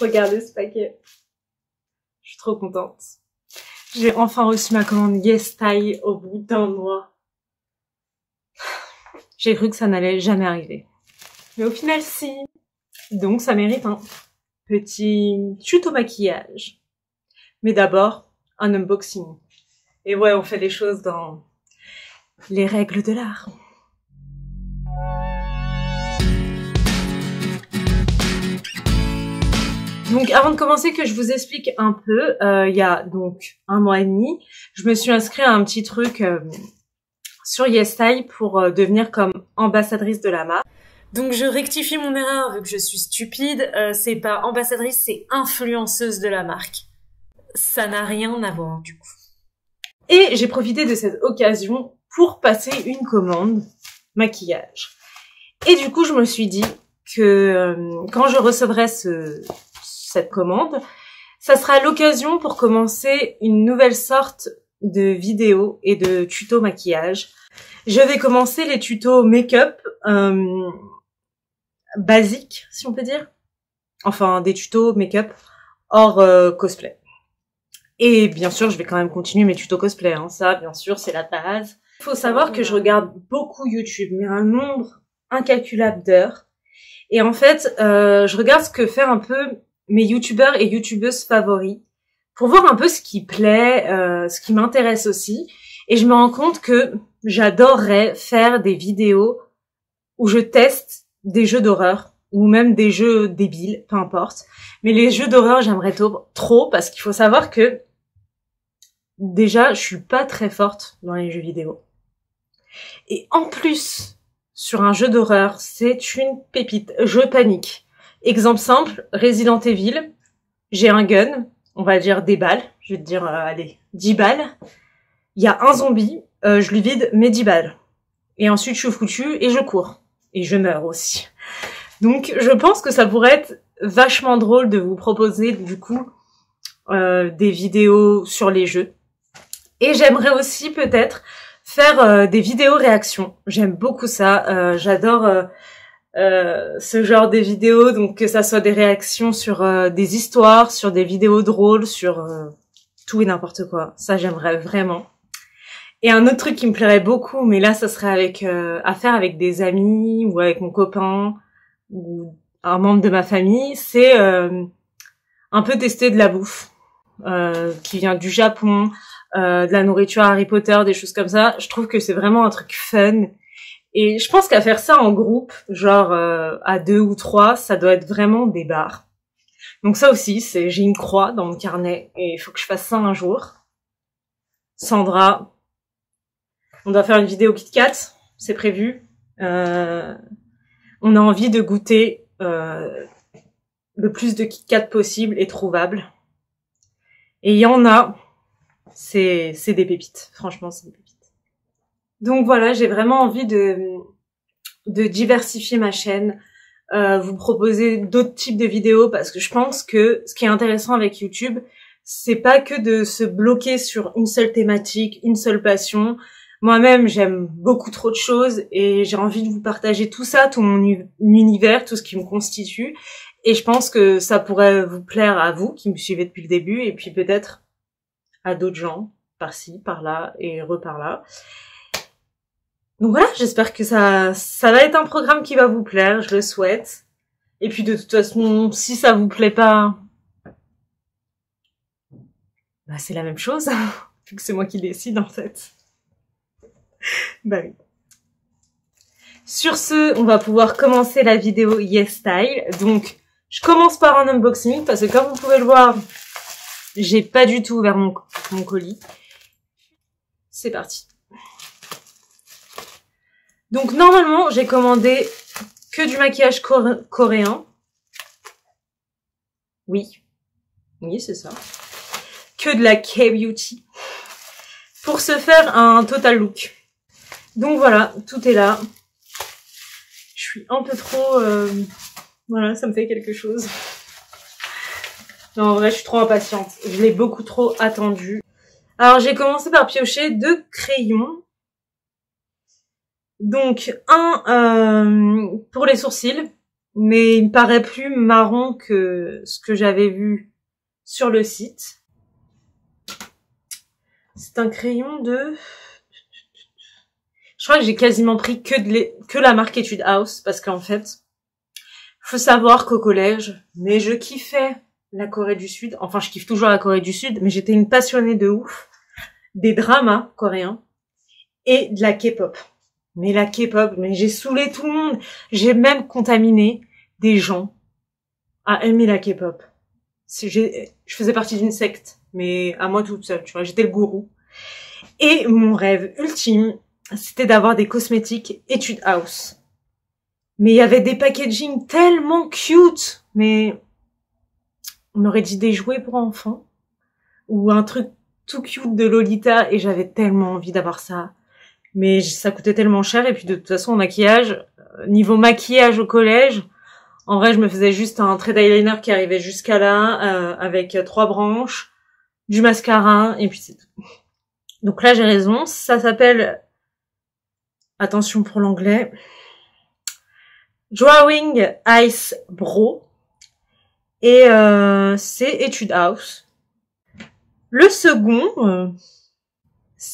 Regardez ce paquet. Je suis trop contente. J'ai enfin reçu ma commande YesStyle au bout d'un mois. J'ai cru que ça n'allait jamais arriver. Mais au final, si. Donc, ça mérite un petit tuto maquillage. Mais d'abord, un unboxing. Et ouais, on fait des choses dans les règles de l'art. Donc, avant de commencer, que je vous explique un peu, il y a donc 1 mois et demi, je me suis inscrite à un petit truc sur YesStyle pour devenir comme ambassadrice de la marque. Donc, je rectifie mon erreur vu que je suis stupide. C'est pas ambassadrice, c'est influenceuse de la marque. Ça n'a rien à voir du coup. Et j'ai profité de cette occasion pour passer une commande maquillage. Et du coup, je me suis dit que quand je recevrai cette commande, ça sera l'occasion pour commencer une nouvelle sorte de vidéo et de tuto maquillage. Je vais commencer les tutos make-up basiques, si on peut dire. Enfin, des tutos make-up hors cosplay. Et bien sûr, je vais quand même continuer mes tutos cosplay. Hein. Ça, bien sûr, c'est la base. Il faut savoir que je regarde beaucoup YouTube, mais un nombre incalculable d'heures. Et en fait, je regarde ce que faire un peu mes youtubeurs et youtubeuses favoris pour voir un peu ce qui plaît, ce qui m'intéresse aussi. Et je me rends compte que j'adorerais faire des vidéos où je teste des jeux d'horreur ou même des jeux débiles, peu importe. Mais les jeux d'horreur, j'aimerais trop parce qu'il faut savoir que déjà, je suis pas très forte dans les jeux vidéo. Et en plus, sur un jeu d'horreur, c'est une pépite. Je panique. Exemple simple, Resident Evil. J'ai un gun, on va dire des balles. Je vais te dire, allez, 10 balles. Il y a un zombie, je lui vide mes 10 balles. Et ensuite, je suis foutue et je cours. Et je meurs aussi. Donc, je pense que ça pourrait être vachement drôle de vous proposer, du coup, des vidéos sur les jeux. Et j'aimerais aussi peut-être faire des vidéos réactions. J'aime beaucoup ça. J'adore ce genre de vidéos, donc que ça soit des réactions sur des histoires, sur des vidéos drôles, sur tout et n'importe quoi. Ça, j'aimerais vraiment. Et un autre truc qui me plairait beaucoup, mais là, ça serait à faire avec des amis ou avec mon copain ou un membre de ma famille, c'est un peu tester de la bouffe qui vient du Japon, de la nourriture Harry Potter, des choses comme ça. Je trouve que c'est vraiment un truc fun. Et je pense qu'à faire ça en groupe, genre à 2 ou 3, ça doit être vraiment des barres. Donc ça aussi, j'ai une croix dans mon carnet et il faut que je fasse ça un jour. Sandra, on doit faire une vidéo Kit Kat, c'est prévu. On a envie de goûter le plus de Kit Kat possible et trouvable. Et il y en a, c'est des pépites. Franchement, c'est des pépites. Donc voilà, j'ai vraiment envie de diversifier ma chaîne, vous proposer d'autres types de vidéos parce que je pense que ce qui est intéressant avec YouTube, c'est pas que de se bloquer sur une seule thématique, une seule passion. Moi-même, j'aime beaucoup trop de choses et j'ai envie de vous partager tout ça, tout mon univers, tout ce qui me constitue. Et je pense que ça pourrait vous plaire à vous qui me suivez depuis le début et puis peut-être à d'autres gens, par-ci, par-là et repar-là. Donc voilà, j'espère que ça va être un programme qui va vous plaire, je le souhaite. Et puis de toute façon, si ça vous plaît pas, bah c'est la même chose, vu que c'est moi qui décide en fait. Bah oui. Sur ce, on va pouvoir commencer la vidéo YesStyle. Donc, je commence par un unboxing parce que comme vous pouvez le voir, j'ai pas du tout ouvert mon colis. C'est parti. Donc normalement, j'ai commandé que du maquillage coréen. Oui, c'est ça. Que de la K-Beauty. Pour se faire un total look. Donc voilà, tout est là. Je suis un peu trop... voilà, ça me fait quelque chose. Non, en vrai, je suis trop impatiente. Je l'ai beaucoup trop attendu. Alors, j'ai commencé par piocher 2 crayons. Donc, un pour les sourcils. mais il me paraît plus marron que ce que j'avais vu sur le site. C'est un crayon de... Je crois que j'ai quasiment pris que la marque Etude House, parce qu'en fait, faut savoir qu'au collège, mais je kiffais la Corée du Sud. Enfin, je kiffe toujours la Corée du Sud, mais j'étais une passionnée de ouf des dramas coréens et de la K-pop. Mais la K-pop, mais j'ai saoulé tout le monde. J'ai même contaminé des gens à aimer la K-pop. Je faisais partie d'une secte, mais à moi toute seule, tu vois, j'étais le gourou. Et mon rêve ultime, c'était d'avoir des cosmétiques Etude House. Mais il y avait des packaging tellement cute, mais on aurait dit des jouets pour enfants ou un truc tout cute de Lolita et j'avais tellement envie d'avoir ça. Mais ça coûtait tellement cher et puis de toute façon, niveau maquillage au collège, en vrai, je me faisais juste un trait d'eyeliner qui arrivait jusqu'à là, avec 3 branches, du mascara et puis c'est tout. Donc là, j'ai raison, ça s'appelle, attention pour l'anglais, Drawing Ice Brow et c'est Etude House. Le second,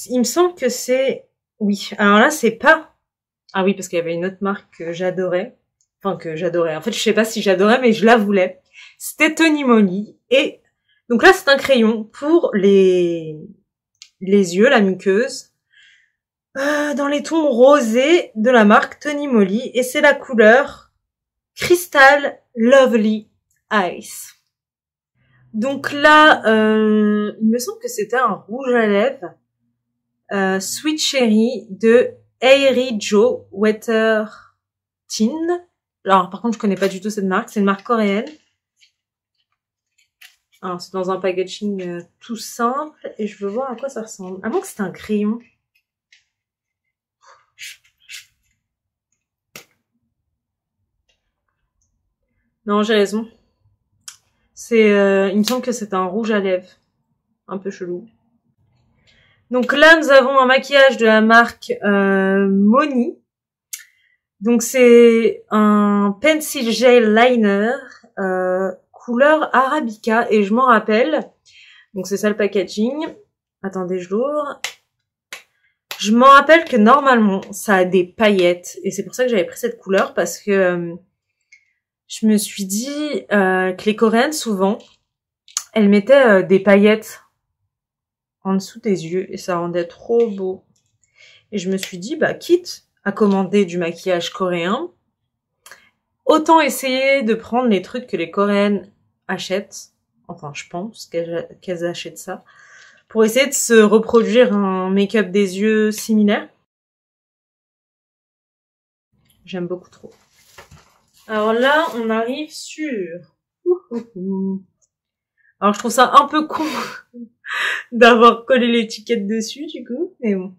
il me semble que c'est... Oui, alors là, c'est pas... Ah oui, parce qu'il y avait une autre marque que j'adorais. Enfin, que j'adorais. En fait, je sais pas si j'adorais, mais je la voulais. C'était Tony Moly. Et donc là, c'est un crayon pour les yeux, la muqueuse. Dans les tons rosés de la marque Tony Moly. Et c'est la couleur Crystal Lovely Eyes. Donc là, il me semble que c'était un rouge à lèvres Sweet Cherry de Airy Joe Wetter Tint. Alors par contre, je connais pas du tout cette marque, c'est une marque coréenne. Alors c'est dans un packaging tout simple et je veux voir à quoi ça ressemble. À moins que c'est un crayon. Non, j'ai raison. Il me semble que c'est un rouge à lèvres. Un peu chelou. Donc là, nous avons un maquillage de la marque Moni. Donc c'est un pencil gel liner couleur Arabica et je m'en rappelle. Donc c'est ça le packaging. Attendez, je l'ouvre. Je m'en rappelle que normalement ça a des paillettes et c'est pour ça que j'avais pris cette couleur parce que je me suis dit que les Coréennes souvent elles mettaient des paillettes en dessous des yeux et ça rendait trop beau. Et je me suis dit bah quitte à commander du maquillage coréen, autant essayer de prendre les trucs que les Coréennes achètent. Enfin, je pense qu'elles achètent ça. Pour essayer de se reproduire un make-up des yeux similaire. J'aime beaucoup trop. Alors là, on arrive sur... Alors je trouve ça un peu con d'avoir collé l'étiquette dessus, du coup, mais bon.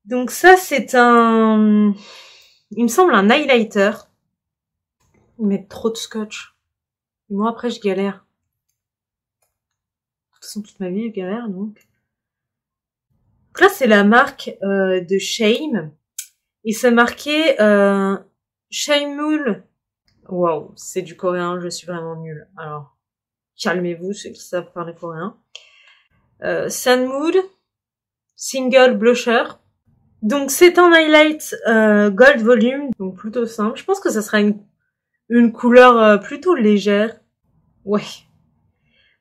Donc ça, c'est un... Il me semble un highlighter. Ils mettent trop de scotch. Et moi, après, je galère. De toute façon, toute ma vie, je galère, donc. Donc là, c'est la marque de Shame. Et c'est marqué Shameul. Waouh, c'est du coréen, je suis vraiment nulle. Alors, calmez-vous, ceux qui savent parler coréen. Sunmood Single Blusher. Donc c'est un highlight gold volume, donc plutôt simple. Je pense que ça sera une couleur plutôt légère. Ouais.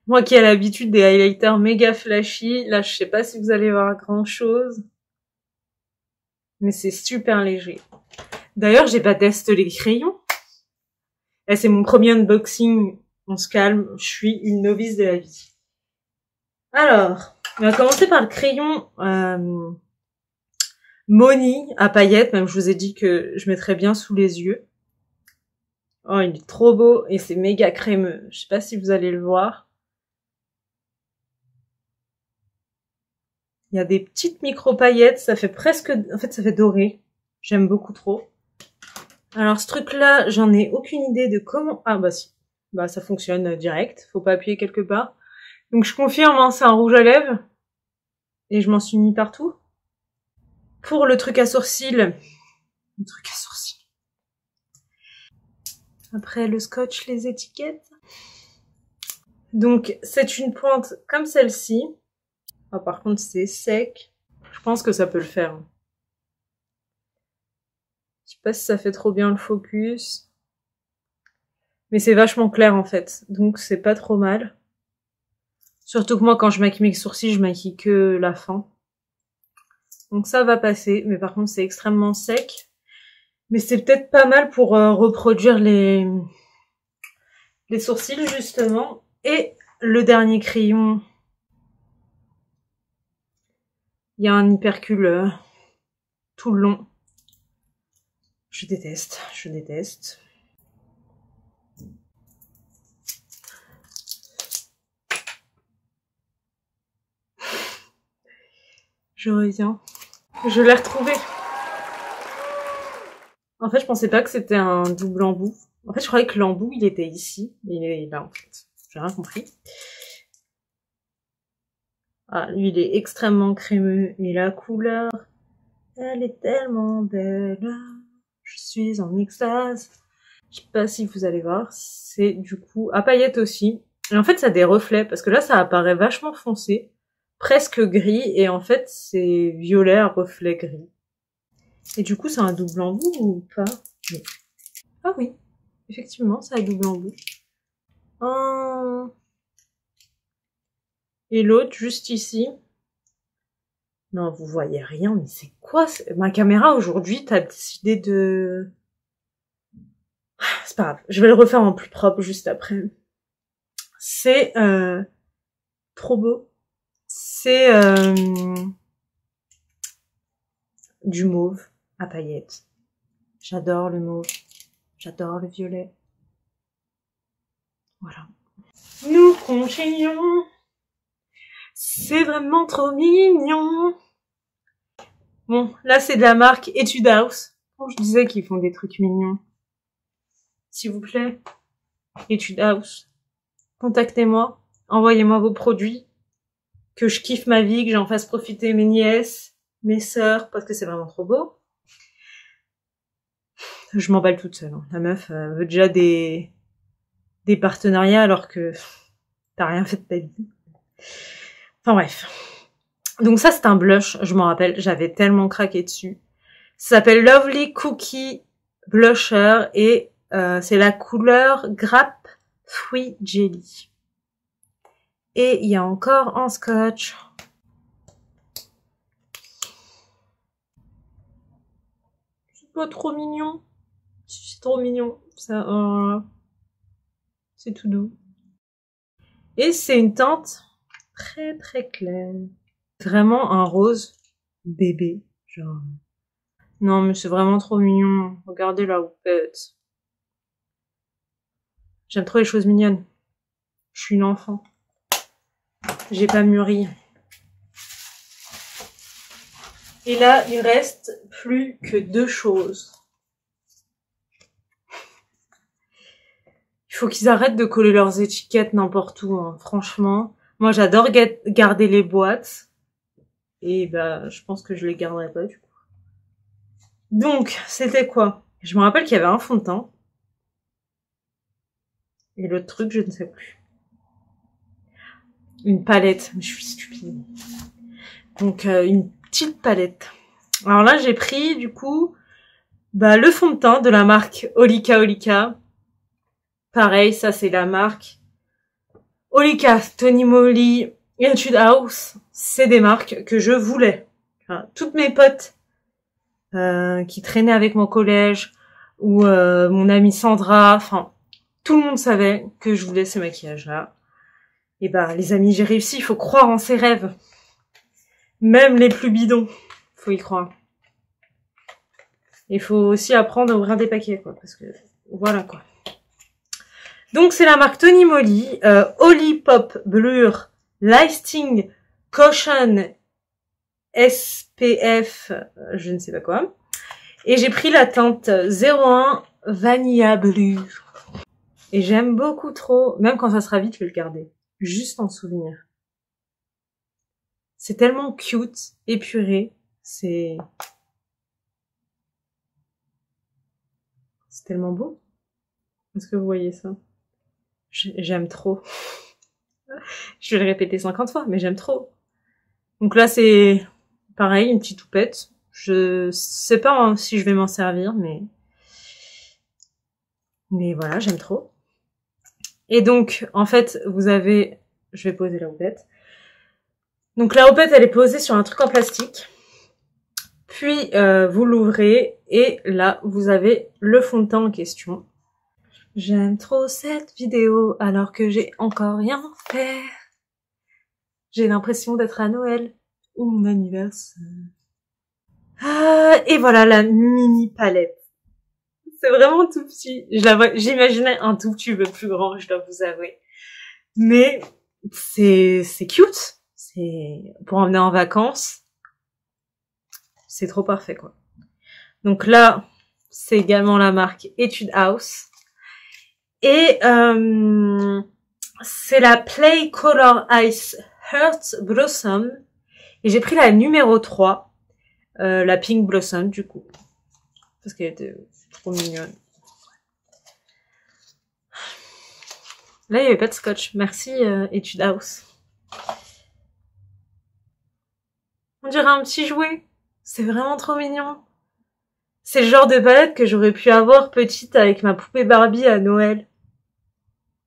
Moi qui ai l'habitude des highlighters méga flashy, là je sais pas si vous allez voir grand chose. Mais c'est super léger. D'ailleurs, j'ai pas testé les crayons. Là, c'est mon premier unboxing. On se calme, je suis une novice de la vie. Alors, on va commencer par le crayon Moni à paillettes. Même je vous ai dit que je mettrais bien sous les yeux. Oh, il est trop beau et c'est méga crémeux. Je sais pas si vous allez le voir. Il y a des petites micro-paillettes. Ça fait presque... En fait, ça fait doré. J'aime beaucoup trop. Alors, ce truc-là, j'en ai aucune idée de comment... Ah, bah si. Bah, ça fonctionne direct. Faut pas appuyer quelque part. Donc, je confirme, hein, c'est un rouge à lèvres. Et je m'en suis mis partout. Pour le truc à sourcils... Le truc à sourcils... Après le scotch, les étiquettes. Donc c'est une pointe comme celle-ci. Ah, par contre c'est sec. Je pense que ça peut le faire. Je sais pas si ça fait trop bien le focus. Mais c'est vachement clair en fait. Donc c'est pas trop mal. Surtout que moi quand je maquille mes sourcils, je maquille que la fin. Donc ça va passer. Mais par contre c'est extrêmement sec. Mais c'est peut-être pas mal pour reproduire les sourcils justement. Et le dernier crayon. Il y a un hypercule tout le long. Je déteste, je déteste. Je reviens. Je l'ai retrouvé. En fait, je pensais pas que c'était un double embout. En fait, je croyais que l'embout, il était ici. Mais il est là, en fait. J'ai rien compris. Ah, lui, il est extrêmement crémeux. Et la couleur, elle est tellement belle. Je suis en extase. Je sais pas si vous allez voir. C'est du coup à paillettes aussi. Et en fait, ça a des reflets. Parce que là, ça apparaît vachement foncé. Presque gris. Et en fait, c'est violet à reflet gris. Et du coup, c'est un double embout ou pas? Oui. Ah oui, effectivement, c'est un double embout. Et l'autre, juste ici. Non, vous voyez rien, mais c'est quoi? Ma caméra, aujourd'hui, t'as décidé de... C'est pas grave, je vais le refaire en plus propre juste après. C'est trop beau. C'est du mauve à paillettes. J'adore le mauve. J'adore le violet. Voilà. Nous continuons. C'est vraiment trop mignon. Bon, là c'est de la marque Etude House. Bon, je disais qu'ils font des trucs mignons. S'il vous plaît, Etude House, contactez-moi, envoyez-moi vos produits, que je kiffe ma vie, que j'en fasse profiter mes nièces, mes sœurs, parce que c'est vraiment trop beau. Je m'emballe toute seule. Hein. La meuf veut déjà des partenariats alors que t'as rien fait de ta vie. Enfin bref. Donc ça c'est un blush, je m'en rappelle, j'avais tellement craqué dessus. Ça s'appelle Lovely Cookie Blusher et c'est la couleur Grape Fruit Jelly. Et il y a encore un scotch. C'est pas trop mignon. C'est trop mignon. Ça, c'est tout doux. Et c'est une teinte très très claire. Vraiment un rose bébé. Genre. Non mais c'est vraiment trop mignon. Regardez la houppette. J'aime trop les choses mignonnes. Je suis une enfant. J'ai pas mûri. Et là, il reste plus que 2 choses. Il faut qu'ils arrêtent de coller leurs étiquettes n'importe où, hein. Franchement. Moi, j'adore garder les boîtes. Et bah, je pense que je les garderai pas, du coup. Donc, c'était quoi? Je me rappelle qu'il y avait un fond de teint. Et l'autre truc, je ne sais plus. Une palette. Je suis stupide. Donc, une petite palette. Alors là, j'ai pris, du coup, bah, le fond de teint de la marque Olika Olika. Pareil, ça, c'est la marque Olika, Tony Moly, Etude House. C'est des marques que je voulais. Enfin, toutes mes potes qui traînaient avec mon collège ou mon amie Sandra, enfin, tout le monde savait que je voulais ce maquillage-là. Et bah, les amis, j'ai réussi. Il faut croire en ses rêves. Même les plus bidons. Faut y croire. Il faut aussi apprendre à ouvrir des paquets, quoi. Parce que, voilà, quoi. Donc, c'est la marque Tony Moly. Holy Pop Blur Lasting Caution SPF, je ne sais pas quoi. Et j'ai pris la teinte 01 Vanilla Blue. Et j'aime beaucoup trop. Même quand ça sera vide, je vais le garder. Juste en souvenir. C'est tellement cute, épuré. C'est tellement beau. Est-ce que vous voyez ça? J'aime trop. Je vais le répéter 50 fois, mais j'aime trop. Donc là, c'est pareil, une petite toupette. Je sais pas hein, si je vais m'en servir, mais voilà, j'aime trop. Et donc, en fait, vous avez... Je vais poser la houppette. Donc la houppette, elle est posée sur un truc en plastique. Puis, vous l'ouvrez et là, vous avez le fond de teint en question. J'aime trop cette vidéo alors que j'ai encore rien fait. J'ai l'impression d'être à Noël ou mon anniversaire. Ah, et voilà la mini palette. C'est vraiment tout petit. J'imaginais un tout petit peu plus grand, je dois vous avouer. Mais c'est cute. C'est pour emmener en vacances. C'est trop parfait, quoi. Donc là, c'est également la marque Etude House. Et c'est la Play Color Ice Heart Blossom. Et j'ai pris la numéro 3, la Pink Blossom, du coup. Parce qu'elle était trop mignonne. Là, il n'y avait pas de scotch. Merci, Etude House. On dirait un petit jouet. C'est vraiment trop mignon. C'est le genre de palette que j'aurais pu avoir petite avec ma poupée Barbie à Noël.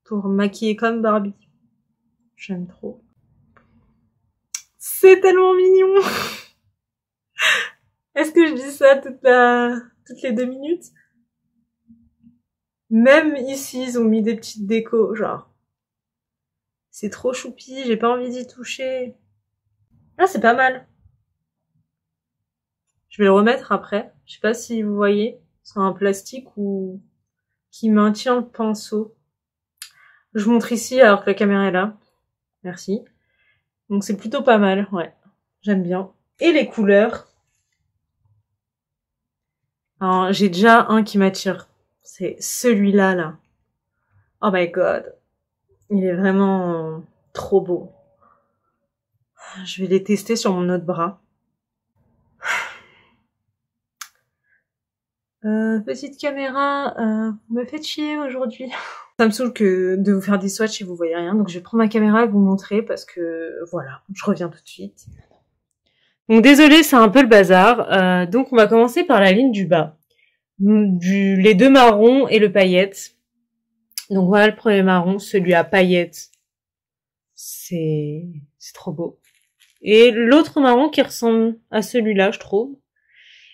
Pour me maquiller comme Barbie. J'aime trop. C'est tellement mignon. Est-ce que je dis ça toutes les 2 minutes? Même ici, ils ont mis des petites décos, genre. C'est trop choupi, j'ai pas envie d'y toucher. Ah, c'est pas mal. Je vais le remettre après. Je sais pas si vous voyez. C'est un plastique ou qui maintient le pinceau. Je vous montre ici alors que la caméra est là. Merci. Donc c'est plutôt pas mal, ouais. J'aime bien. Et les couleurs. Alors, j'ai déjà un qui m'attire. C'est celui-là, là. Oh my god. Il est vraiment trop beau. Je vais les tester sur mon autre bras. Petite caméra, vous me faites chier aujourd'hui. Ça me saoule que de vous faire des swatchs et vous voyez rien. Donc je vais prendre ma caméra et vous montrer parce que voilà, je reviens tout de suite. Donc désolé, c'est un peu le bazar. Donc on va commencer par la ligne du bas. Les 2 marrons et le paillette. Donc voilà le premier marron, celui à paillettes. C'est trop beau. Et l'autre marron qui ressemble à celui-là, je trouve.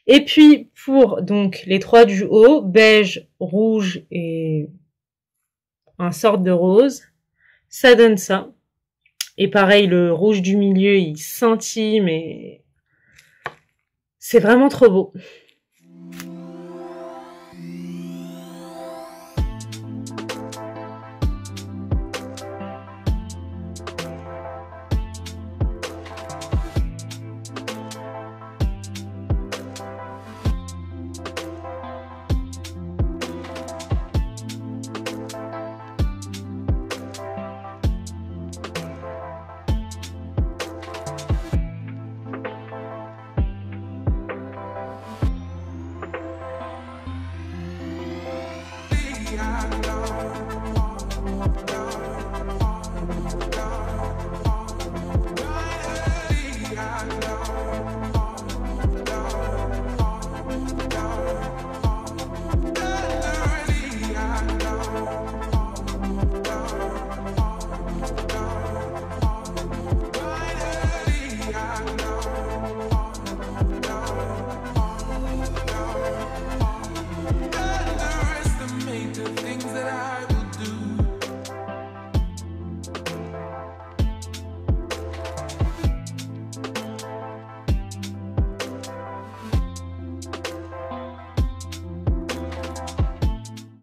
Et puis pour donc les 3 du haut, beige, rouge et un sorte de rose, ça donne ça. Et pareil, le rouge du milieu, il scintille, mais c'est vraiment trop beau.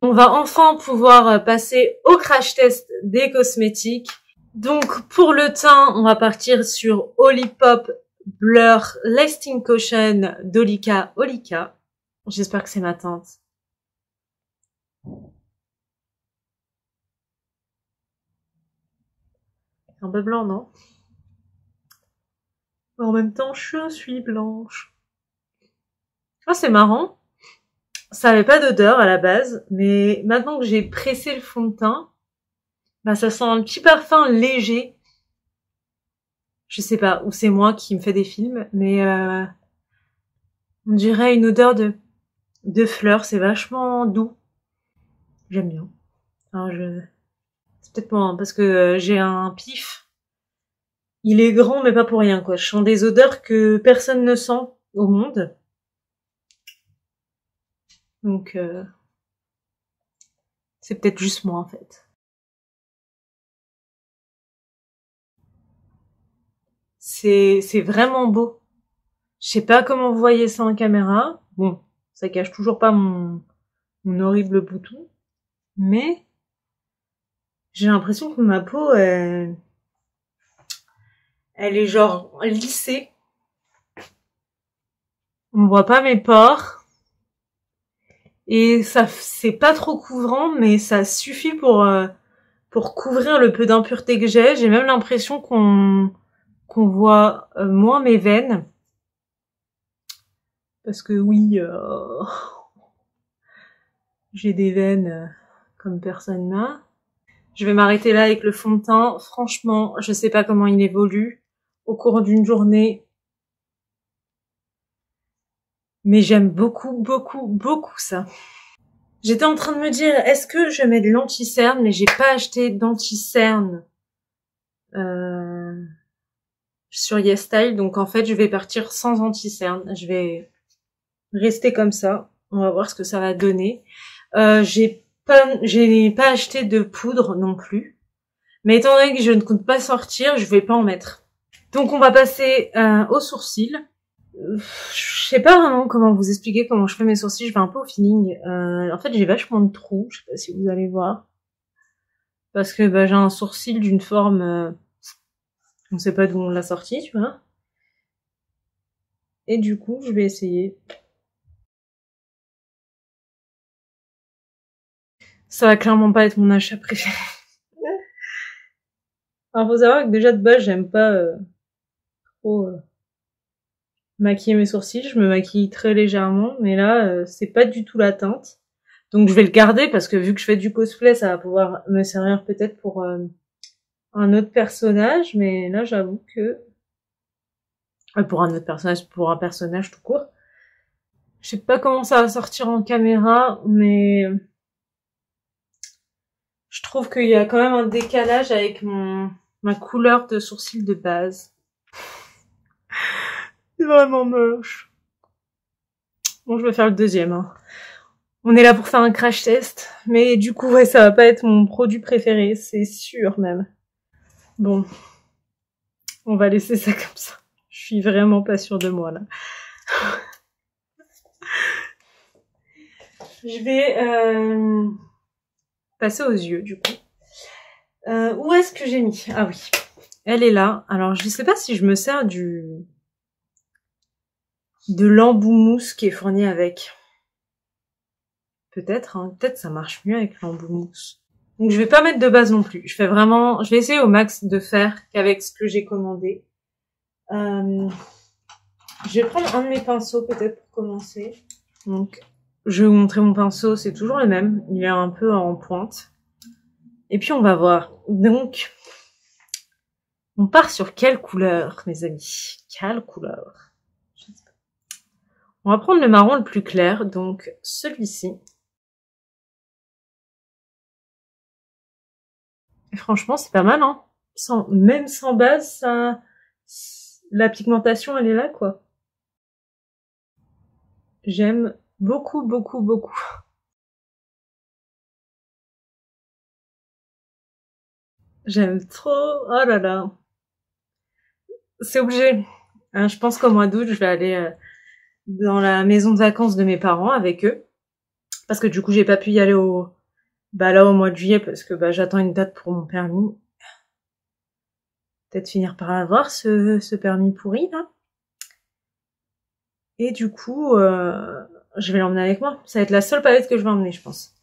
On va enfin pouvoir passer au crash test des cosmétiques. Donc pour le teint, on va partir sur Olipop Blur Lasting Caution d'Olika Olika. J'espère que c'est ma teinte. C'est un peu blanc, non? En même temps, je suis blanche. Ah, c'est marrant. Ça avait pas d'odeur à la base, mais maintenant que j'ai pressé le fond de teint, bah ça sent un petit parfum léger. Je sais pas, ou c'est moi qui me fais des films, mais on dirait une odeur de fleurs, c'est vachement doux. J'aime bien. Alors c'est peut-être moi, hein, parce que j'ai un pif. Il est grand, mais pas pour rien, quoi. Je sens des odeurs que personne ne sent au monde. Donc, c'est peut-être juste moi, en fait. C'est vraiment beau. Je sais pas comment vous voyez ça en caméra. Bon, ça cache toujours pas mon horrible bouton. Mais, j'ai l'impression que ma peau, elle est genre lissée. On voit pas mes pores. Et ça, c'est pas trop couvrant, mais ça suffit pour couvrir le peu d'impureté que j'ai. J'ai même l'impression qu'on voit moins mes veines. Parce que oui, j'ai des veines comme personne n'a. Je vais m'arrêter là avec le fond de teint. Franchement, je sais pas comment il évolue au cours d'une journée. Mais j'aime beaucoup, beaucoup, beaucoup ça. J'étais en train de me dire, est-ce que je mets de l'anti-cerne, mais j'ai pas acheté d'anti-cerne sur YesStyle, donc en fait je vais partir sans anti-cerne. Je vais rester comme ça. On va voir ce que ça va donner. J'ai pas acheté de poudre non plus. Mais étant donné que je ne compte pas sortir, je vais pas en mettre. Donc on va passer aux sourcils. Je sais pas vraiment comment vous expliquer comment je fais mes sourcils, je vais un peu au feeling. En fait, j'ai vachement de trous, je sais pas si vous allez voir. Parce que bah, j'ai un sourcil d'une forme... on sait pas d'où on l'a sorti, tu vois. Et du coup, je vais essayer. Ça va clairement pas être mon achat préféré. Alors faut savoir que déjà de base, j'aime pas trop maquiller mes sourcils. Je me maquille très légèrement, mais là, c'est pas du tout la teinte. Donc je vais le garder parce que vu que je fais du cosplay, ça va pouvoir me servir peut-être pour un autre personnage. Mais là, j'avoue que pour un autre personnage, pour un personnage tout court. Je sais pas comment ça va sortir en caméra, mais je trouve qu'il y a quand même un décalage avec ma couleur de sourcils de base. C'est vraiment moche. Bon, je vais faire le deuxième. Hein. On est là pour faire un crash test, mais du coup, ouais, ça va pas être mon produit préféré, c'est sûr même. Bon, on va laisser ça comme ça. Je suis vraiment pas sûre de moi là. Je vais passer aux yeux du coup. Où est-ce que j'ai mis? Ah oui, elle est là. Alors je sais pas si je me sers de l'embout mousse qui est fourni avec. Peut-être, hein, peut-être ça marche mieux avec l'embout mousse. Donc je vais pas mettre de base non plus. Je vais essayer au max de faire qu'avec ce que j'ai commandé. Je vais prendre un de mes pinceaux peut-être pour commencer. Donc je vais vous montrer mon pinceau, c'est toujours le même. Il est un peu en pointe. Et puis on va voir. Donc on part sur quelle couleur, mes amis? Quelle couleur? On va prendre le marron le plus clair, donc celui-ci. Et franchement, c'est pas mal, hein. Même sans base, ça, la pigmentation, elle est là, quoi. J'aime beaucoup, beaucoup, beaucoup. J'aime trop. Oh là là. C'est obligé. Hein, je pense qu'au mois d'août, je vais aller dans la maison de vacances de mes parents avec eux. Parce que du coup, j'ai pas pu y aller au mois de juillet parce que j'attends une date pour mon permis. Peut-être finir par avoir ce permis pourri, là. Et du coup, je vais l'emmener avec moi. Ça va être la seule palette que je vais emmener, je pense.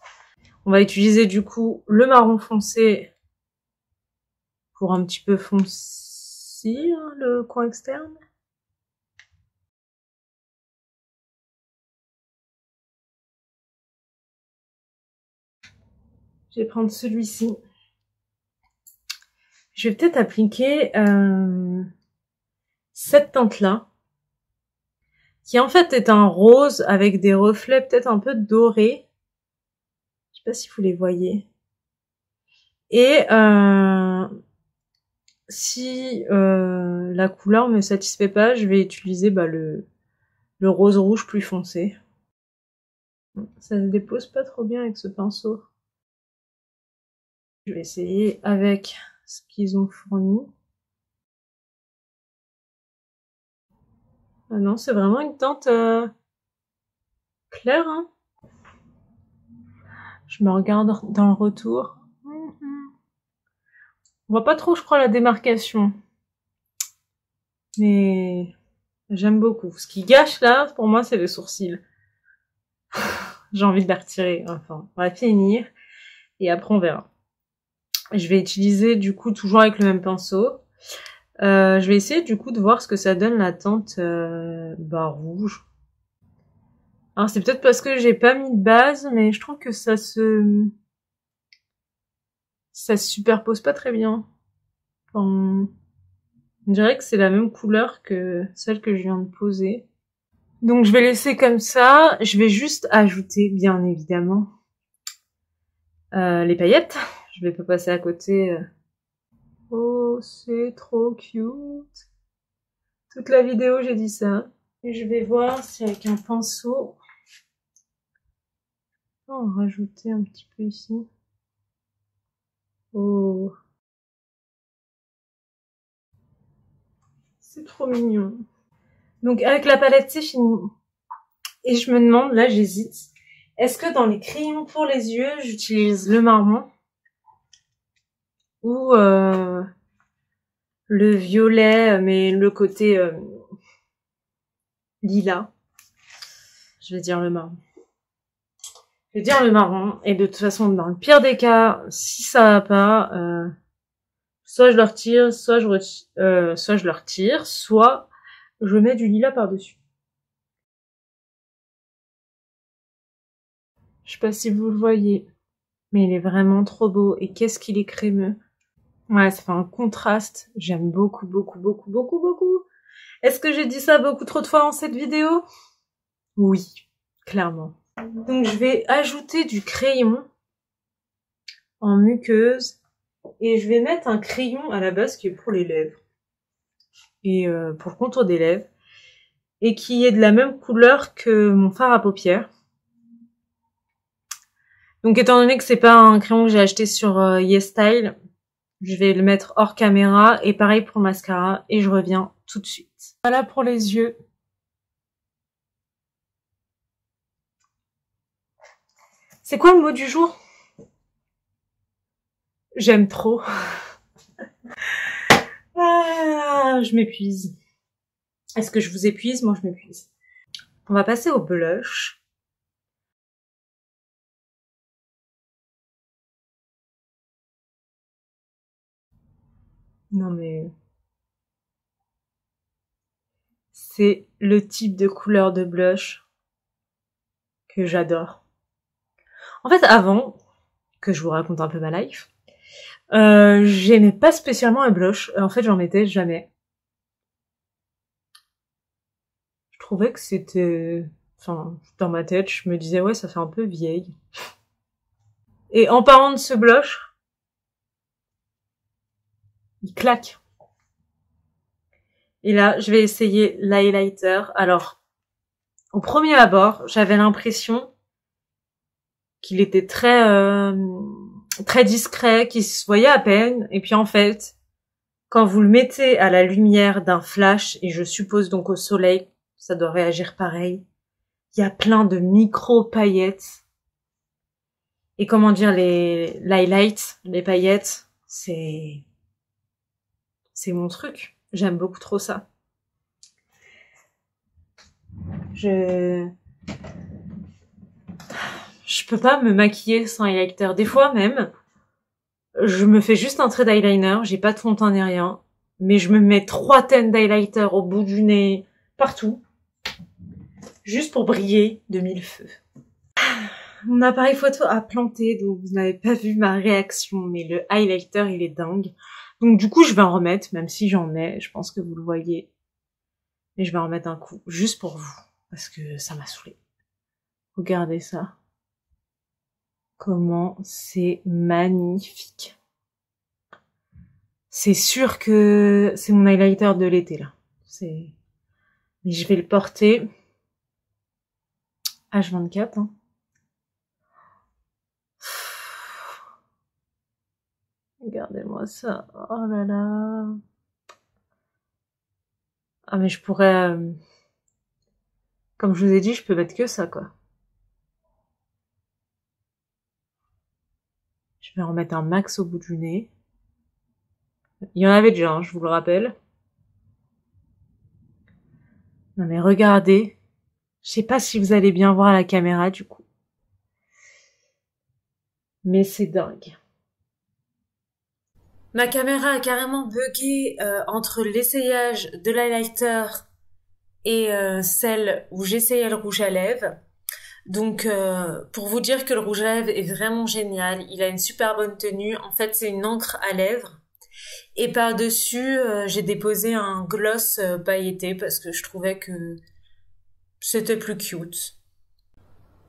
On va utiliser du coup le marron foncé pour un petit peu foncir le coin externe. Je vais prendre celui-ci. Je vais peut-être appliquer cette teinte-là, qui en fait est un rose avec des reflets peut-être un peu dorés. Je sais pas si vous les voyez. Et si la couleur me satisfait pas, je vais utiliser le rose rouge plus foncé. Ça ne dépose pas trop bien avec ce pinceau. Je vais essayer avec ce qu'ils ont fourni. Ah non, c'est vraiment une teinte claire, hein. Je me regarde dans le retour. On voit pas trop, je crois, la démarcation. Mais j'aime beaucoup. Ce qui gâche là, pour moi, c'est les sourcils. J'ai envie de les retirer. Enfin, on va finir. Et après, on verra. Je vais utiliser, du coup, toujours avec le même pinceau. Je vais essayer, du coup, de voir ce que ça donne la teinte rouge. Alors, c'est peut-être parce que j'ai pas mis de base, mais je trouve que ça se superpose pas très bien. Enfin, on dirait que c'est la même couleur que celle que je viens de poser. Donc je vais laisser comme ça. Je vais juste ajouter, bien évidemment, les paillettes. Je vais pas passer à côté. Oh, c'est trop cute. Toute la vidéo, j'ai dit ça. Et je vais voir si avec un pinceau, on va en rajouter un petit peu ici. Oh, c'est trop mignon. Donc avec la palette, c'est fini. Et je me demande, là j'hésite, est-ce que dans les crayons pour les yeux, j'utilise le marron ou le violet, mais le côté lilas. Je vais dire le marron. Je vais dire le marron, et de toute façon, dans le pire des cas, si ça va pas, soit je le retire, soit je le retire, soit je mets du lilas par-dessus. Je sais pas si vous le voyez, mais il est vraiment trop beau, et qu'est-ce qu'il est crémeux. Ouais, ça fait un contraste. J'aime beaucoup, beaucoup, beaucoup, beaucoup, beaucoup. Est-ce que j'ai dit ça beaucoup trop de fois dans cette vidéo? Oui, clairement. Donc je vais ajouter du crayon en muqueuse et je vais mettre un crayon à la base qui est pour les lèvres et pour le contour des lèvres et qui est de la même couleur que mon fard à paupières. Donc étant donné que c'est pas un crayon que j'ai acheté sur YesStyle, je vais le mettre hors caméra et pareil pour le mascara et je reviens tout de suite. Voilà pour les yeux. C'est quoi le mot du jour? J'aime trop. Ah, je m'épuise. Est-ce que je vous épuise? Moi, je m'épuise. On va passer au blush. Non mais... c'est le type de couleur de blush que j'adore. En fait, avant que je vous raconte un peu ma life, j'aimais pas spécialement un blush. En fait, j'en mettais jamais. Je trouvais que c'était... Enfin, dans ma tête, je me disais, ouais, ça fait un peu vieille. Et en parlant de ce blush, il claque. Et là, je vais essayer l'highlighter. Alors, au premier abord, j'avais l'impression qu'il était très discret, qu'il se voyait à peine. Et puis en fait, quand vous le mettez à la lumière d'un flash, et je suppose donc au soleil, ça doit réagir pareil, il y a plein de micro-paillettes. Et comment dire, l'highlight, les paillettes, c'est mon truc. J'aime beaucoup trop ça. Je peux pas me maquiller sans highlighter. Des fois même, je me fais juste un trait d'eyeliner, j'ai pas de fond de teint ni rien, mais je me mets 3 teintes d'highlighter au bout du nez, partout, juste pour briller de mille feux. Mon appareil photo a planté, donc vous n'avez pas vu ma réaction, mais le highlighter, il est dingue. Donc du coup, je vais en remettre, même si j'en ai, je pense que vous le voyez. Mais je vais en remettre un coup, juste pour vous, parce que ça m'a saoulée. Regardez ça. Comment c'est magnifique. C'est sûr que c'est mon highlighter de l'été, là. Mais je vais le porter H24, hein. Regardez-moi ça. Oh là là. Ah mais je pourrais... Comme je vous ai dit, je peux mettre que ça, quoi. Je vais en remettre un max au bout du nez. Il y en avait déjà, hein, je vous le rappelle. Non mais regardez. Je sais pas si vous allez bien voir la caméra, du coup. Mais c'est dingue. Ma caméra a carrément bugué entre l'essayage de l'highlighter et celle où j'essayais le rouge à lèvres. Donc pour vous dire que le rouge à lèvres est vraiment génial, il a une super bonne tenue. En fait, c'est une encre à lèvres. Et par-dessus, j'ai déposé un gloss pailleté parce que je trouvais que c'était plus cute.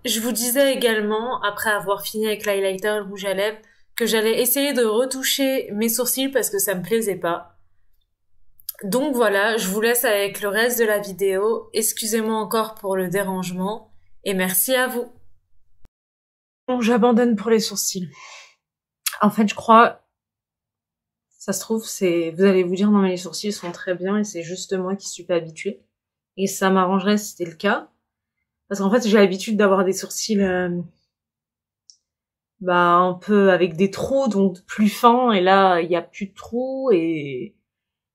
Je vous disais également, après avoir fini avec l'highlighter et le rouge à lèvres, que j'allais essayer de retoucher mes sourcils parce que ça me plaisait pas. Donc voilà, je vous laisse avec le reste de la vidéo. Excusez-moi encore pour le dérangement et merci à vous. Bon, j'abandonne pour les sourcils. En fait, je crois, ça se trouve, vous allez vous dire non mais les sourcils sont très bien et c'est juste moi qui suis pas habituée. Et ça m'arrangerait si c'était le cas. Parce qu'en fait, j'ai l'habitude d'avoir des sourcils un peu avec des trous, donc plus fins, et là, il y a plus de trous, et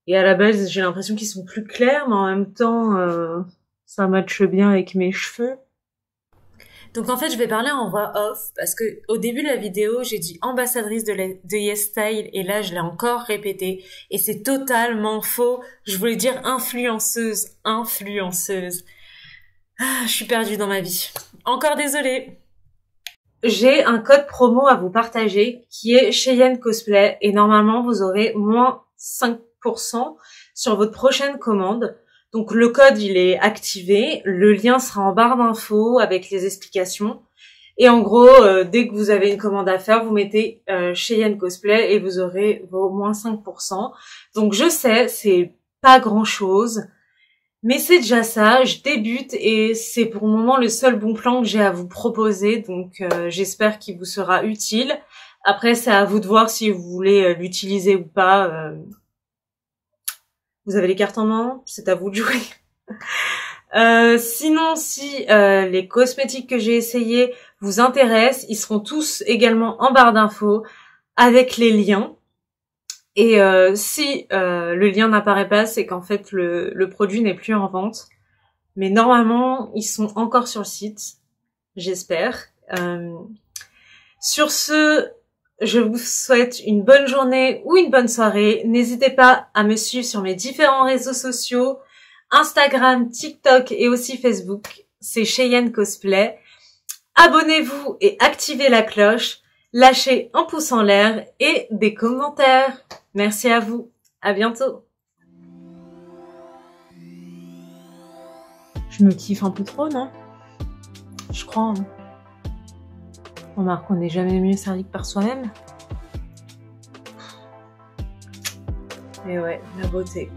à la base, j'ai l'impression qu'ils sont plus clairs, mais en même temps, ça matche bien avec mes cheveux. Donc en fait, je vais parler en voix off, parce que au début de la vidéo, j'ai dit ambassadrice de YesStyle, et là, je l'ai encore répété, et c'est totalement faux. Je voulais dire influenceuse. Ah, je suis perdue dans ma vie. Encore désolée. J'ai un code promo à vous partager qui est Cheyenne Cosplay et normalement vous aurez moins 5% sur votre prochaine commande. Donc le code il est activé, le lien sera en barre d'infos avec les explications. Et en gros, dès que vous avez une commande à faire, vous mettez Cheyenne Cosplay et vous aurez vos moins 5%. Donc je sais, c'est pas grand chose. Mais c'est déjà ça, je débute et c'est pour le moment le seul bon plan que j'ai à vous proposer, donc j'espère qu'il vous sera utile. Après, c'est à vous de voir si vous voulez l'utiliser ou pas. Vous avez les cartes en main, c'est à vous de jouer. Sinon, si les cosmétiques que j'ai essayés vous intéressent, ils seront tous également en barre d'infos avec les liens. Et si le lien n'apparaît pas, c'est qu'en fait le produit n'est plus en vente. Mais normalement, ils sont encore sur le site, j'espère. Sur ce, je vous souhaite une bonne journée ou une bonne soirée. N'hésitez pas à me suivre sur mes différents réseaux sociaux, Instagram, TikTok et aussi Facebook. C'est Cheyenne Cosplay. Abonnez-vous et activez la cloche. Lâchez un pouce en l'air et des commentaires. Merci à vous. À bientôt. Je me kiffe un peu trop, non? Je crois. Hein. Remarque, on n'est jamais mieux servi que par soi-même. Mais ouais, la beauté.